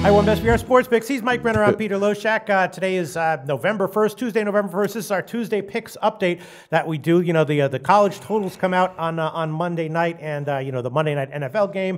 Hi, one best VR Sports Picks. He's Mike Brenner. I'm Peter Loshak. Today is November 1st, Tuesday, November 1st. This is our Tuesday Picks update that we do. You know, the college totals come out on Monday night, and, the Monday night NFL game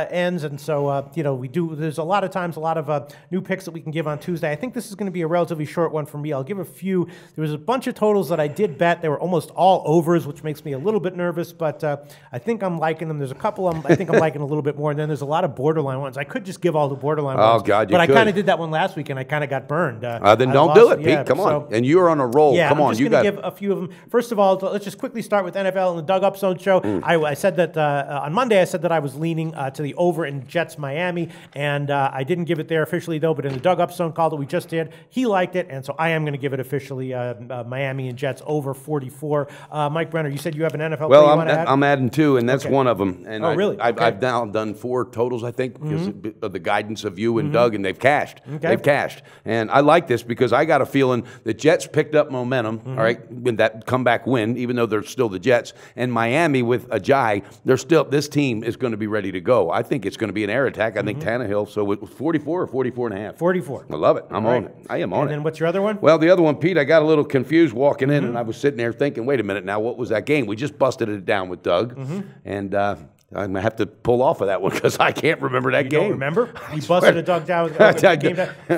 ends. And so, we do, there's a lot of times, a lot of new picks that we can give on Tuesday. I think this is going to be a relatively short one for me. I'll give a few. There was a bunch of totals that I did bet. They were almost all overs, which makes me a little bit nervous, but I think I'm liking them. There's a couple I think I'm liking a little bit more, and then there's a lot of borderline ones. I could just give all the borderline ones. God, but I kind of did that one last week, and I kind of got burned. Then don't do it, Pete. Come on. And you're on a roll. Yeah, Come on. I'm just going to give a few of them. First of all, let's just quickly start with NFL and the Doug Upzone show. I said that on Monday, I said that I was leaning to the over in Jets Miami, and I didn't give it there officially, though, but in the Doug Upzone call that we just did, he liked it, and so I am going to give it officially Miami and Jets over 44. Mike Brenner, you said you have an NFL well, play you want to add? I'm adding two, and that's one of them. And really? I've now done 4 totals, I think, because of the guidance of you and Doug, and they've cashed. They've cashed. And I like this because I got a feeling the Jets picked up momentum, all right, with that comeback win, even though they're still the Jets. And Miami with Ajayi, this team is going to be ready to go. I think it's going to be an air attack. I think Tannehill, so with 44 or 44 and a half? 44. I love it. I'm on it. I am on it. And then what's your other one? Well, the other one, Pete, I got a little confused walking in, and I was sitting there thinking, wait a minute now, what was that game? We just busted it down with Doug. And I'm going to have to pull off of that one because I can't remember that game. You don't remember? We busted a Doug down with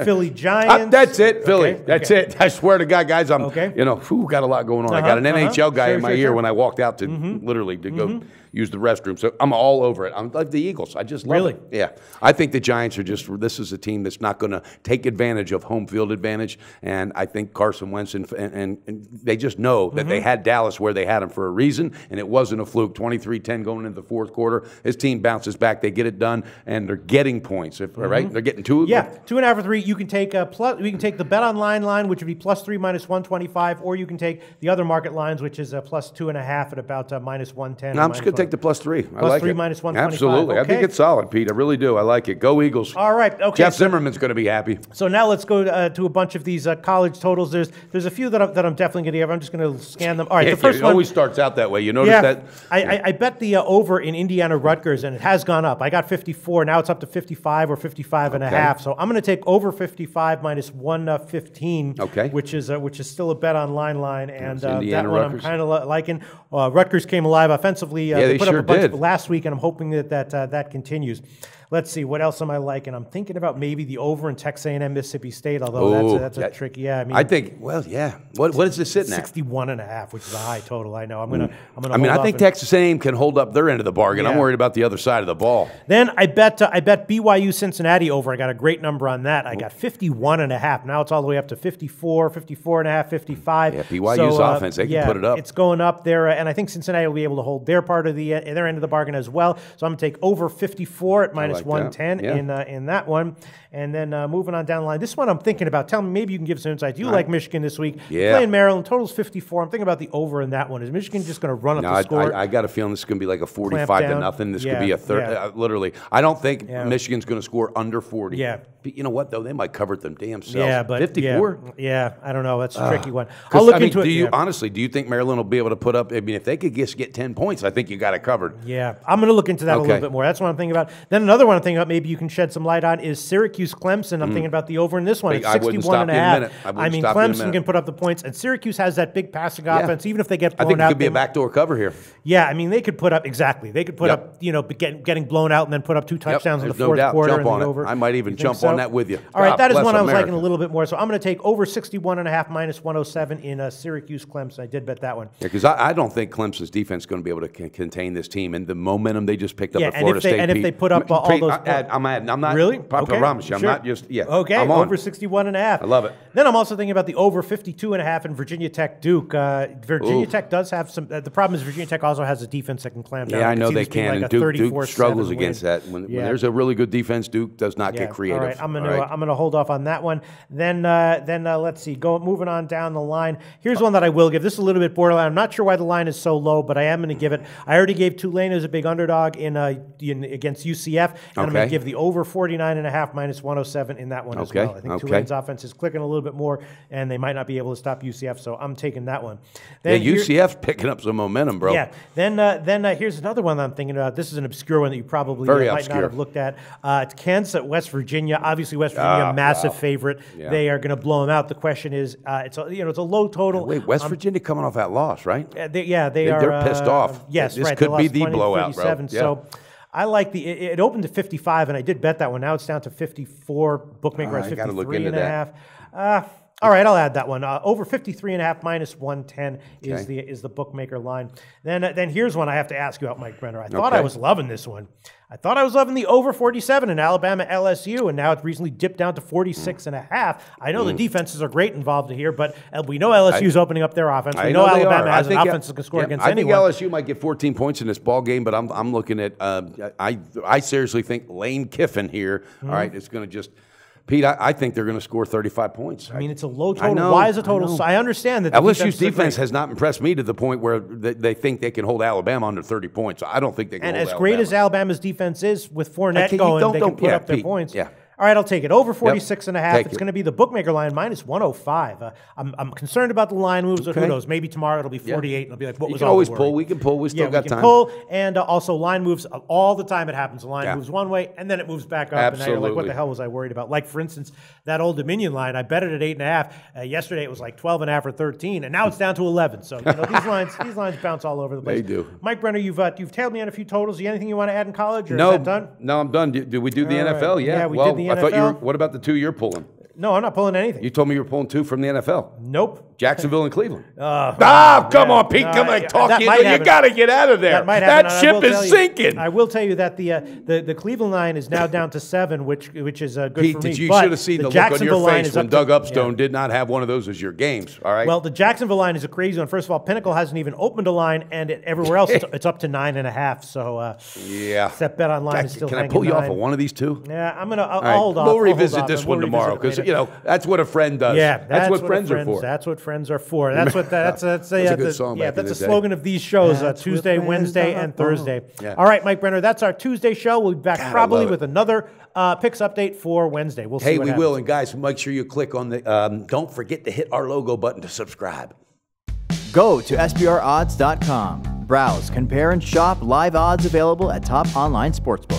Philly Giants. That's it, Philly. That's it. I swear to God, guys, I'm, got a lot going on. I got an NHL guy in my ear when I walked out to literally to go use the restroom. So I'm all over it. I'm like the Eagles. I just love it. Yeah. I think the Giants are this is a team that's not going to take advantage of home field advantage. And I think Carson Wentz and they just know that they had Dallas where they had him for a reason, and it wasn't a fluke. 23-10 going into the fourth quarter. His team bounces back. They get it done, and they're getting points. Right? They're getting 2. Yeah, 2.5 or 3. You can take we can take the Bet Online line, which would be +3 -125, or you can take the other market lines, which is +2.5 at about -110. No, I'm just going to take the +3. I like +3 it. -125. Absolutely. I think it's solid, Pete. I really do. I like it. Go Eagles. All right. Okay. Jeff Zimmerman's going to be happy. So now let's go to a bunch of these college totals. There's a few that I'm definitely going to give. I'm just going to scan them. All right. The first one always starts out that way. You notice that? I bet the over in Indiana Rutgers, and it has gone up. I got 54. Now it's up to 55 or 55 and a half. So I'm going to take over 55 -115. Okay. Which is still a Bet Online line, and that one Rutgers. I'm kind of liking. Rutgers came alive offensively. They put sure up a bunch did. last week, and I'm hoping that continues. Let's see, what else am I liking? I'm thinking about maybe the over in Texas A&M Mississippi State, although that's a tricky. Yeah, I think. Well, yeah. What is this sitting at? 61.5, which is a high total. I know. I'm gonna. I think Texas A&M can hold up their end of the bargain. I'm worried about the other side of the ball. Then I bet BYU Cincinnati over. I got a great number on that. I got 51.5. Now it's all the way up to 54, 54.5, 55. Yeah, BYU's offense, they can put it up. It's going up there, and I think Cincinnati will be able to hold their part of their end of the bargain as well. So I'm going to take over 54 at -110 in that one. And then moving on down the line, this one I'm thinking about. Tell me, maybe you can give some insight. You like Michigan this week. Yeah. Playing Maryland, total's 54. I'm thinking about the over in that one. Is Michigan just going to run up the score? I got a feeling this is going to be like a 45-0. This could be a third. Literally, I don't think Michigan's going to score under 40. Yeah. But you know what, though? They might cover it them damn selves. Yeah, but 54? Yeah, I don't know. That's a tricky one. I'll look into it. Honestly, do you think Maryland will be able to put up? I mean, if they could just get 10 points, I think you got it covered. Yeah, I'm going to look into that a little bit more. That's what I'm thinking about. Then another one I'm thinking about, maybe you can shed some light on, is Syracuse-Clemson. I'm thinking about the over in this one. It's 61.5. I mean, Clemson can put up the points, and Syracuse has that big passing offense. Even if they get blown out, I think it could be a backdoor cover here. Yeah, I mean, they could put up They could put up, getting blown out and then put up 2 touchdowns in the fourth quarter. Jump on over. I might even jump on that with you. All right, that is one I was liking a little bit more. So I'm going to take over 61.5 -107 in Syracuse-Clemson. I did bet that one. Yeah, because I don't think Clemson's defense is going to be able to contain this team and the momentum they just picked up at Florida State. And if they put up all those, I'm not really. I promise you, I'm not just Okay, I'm on. over 61.5. I love it. Then I'm also thinking about the over 52.5 in Virginia Tech Duke. Virginia Tech does have some. The problem is Virginia Tech also has a defense that can clamp down. Yeah, I know they can. Like and Duke struggles against that. When there's a really good defense, Duke does not get creative. All right, I'm gonna hold off on that one. Then let's see. Moving on down the line. Here's one that I will give. This is a little bit borderline. I'm not sure why the line is so low, but I am going to give it. I already gave Tulane as a big underdog in against UCF. And I'm going to give the over 49.5 minus 107 in that one as well. I think Tulane's offense is clicking a little bit more, and they might not be able to stop UCF, so I'm taking that one. Then UCF's picking up some momentum, bro. Yeah. Then here's another one that I'm thinking about. This is an obscure one that you probably might not have looked at. It's Kansas at West Virginia. Obviously, West Virginia, massive favorite. Yeah. They are going to blow them out. The question is, it's a low total. Wait, West Virginia coming off that loss, right? They're pissed off. Yes, this could be the blowout, bro. Yeah. So I like it opened to 55, and I did bet that one. Now it's down to 54. Bookmaker has 53.5. All right, I'll add that one. Over 53.5 minus 110 is the bookmaker line. Then here's one I have to ask you about, Mike Brenner. I thought I was loving this one. I thought I was loving the over 47 in Alabama LSU, and now it's recently dipped down to 46.5. I know the defenses are great involved here, but we know LSU's opening up their offense. We know Alabama has an offense that can score against anyone. I think LSU might get 14 points in this ball game, but I'm looking at I seriously think Lane Kiffin here. All right, it's going to just. Pete, I think they're going to score 35 points. I mean, it's a low total. Why is it total? I understand that LSU's defense has not impressed me to the point where they think they can hold Alabama under 30 points. I don't think they can hold Alabama. And as great as Alabama's defense is, with Fournette going, they can put up their points. Yeah. All right, I'll take it. Over 46.5. It's going to be the bookmaker line, minus 105. I'm concerned about the line moves. Who knows? Maybe tomorrow it'll be 48, and it'll be like, what was all the worry? You can always pull. We can pull. We still got time. Pull, and also line moves all the time. It happens. The line moves one way, and then it moves back up. And now you're like, what the hell was I worried about? Like, for instance, that Old Dominion line, I bet it at 8.5. Yesterday it was like 12.5 or 13, and now it's down to 11. So these lines bounce all over the place. They do. Mike Brenner, you've tailed me on a few totals. Anything you want to add in college? Or is that done? No, I'm done. Do we do the NFL? Right. Yeah, we did the NFL. I thought you were. What about the two you're pulling? No, I'm not pulling anything. You told me you were pulling two from the NFL. Nope. Jacksonville and Cleveland. Come on, Pete. Come on, talk. You got to get out of there. That ship is sinking. I will tell you that the Cleveland line is now down to 7, which is good Pete, for me. You should have seen the look on your face when Doug Upstone did not have one of those as your games. All right. Well, the Jacksonville line is a crazy one. First of all, Pinnacle hasn't even opened a line, and everywhere else it's up to 9.5. So that bet on line is still. Can I pull you off of one of these two? Yeah, I'm gonna. I'll hold off. We'll revisit this one tomorrow because that's what a friend does. Yeah, that's what friends are for. That's what friends are for. That's a good song. Yeah, that's a slogan of these shows: Tuesday, Wednesday, and Thursday. All right, Mike Brenner, that's our Tuesday show. We'll be back probably with another picks update for Wednesday. We'll see. Hey, we will, and guys, make sure you click on the. Don't forget to hit our logo button to subscribe. Go to SBRodds.com. Browse, compare, and shop live odds available at top online sportsbooks.